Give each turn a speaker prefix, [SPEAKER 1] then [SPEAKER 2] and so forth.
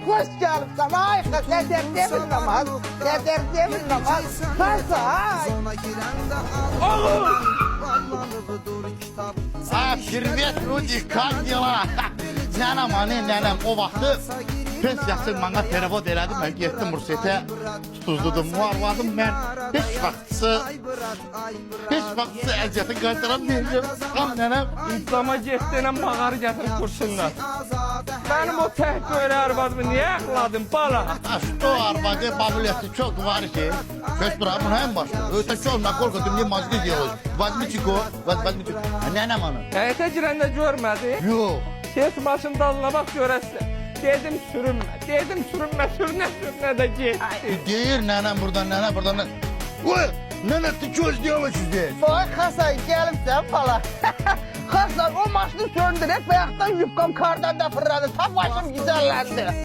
[SPEAKER 1] hoş gelipsen. Ay kız ne derdin namaz. Ne derdin namaz. Kasa ay.
[SPEAKER 2] Привет, люди, как дела? Nenem anne, nenem o vaxtı pensiyası bana telefon elədi, mən getdim Rusyete, tuzladım, varladım, mən heç vaxtsı əziyyətin qaytaran deyəcəm. Am nənəm.
[SPEAKER 3] İnsama getdiyinə mağarı gətirib kursunlar. Benim o tək böyle arvadımı niye akladın bala?
[SPEAKER 2] Что, арбаде, бабулецы, что говорите? Сейчас проблема başka. Это что, наколка, ты мне мозги делаешь? Возьми чеко, возьми чеко. А nənəm ana?
[SPEAKER 3] Həyətə girəndə görmədi.
[SPEAKER 2] Yox.
[SPEAKER 3] Kes başın dalına bak görəsən. Dedim sürünmə, sürünə də get.
[SPEAKER 2] Deyir nənəm buradan, nənəm buradan. Oy, nənə, ты что сделаешь здесь?
[SPEAKER 1] Vay Hasan gelipsen falan. Hasan o maçını söndürüp ayaktan yufkam kardan da fırladı. Tam başım güzellendi.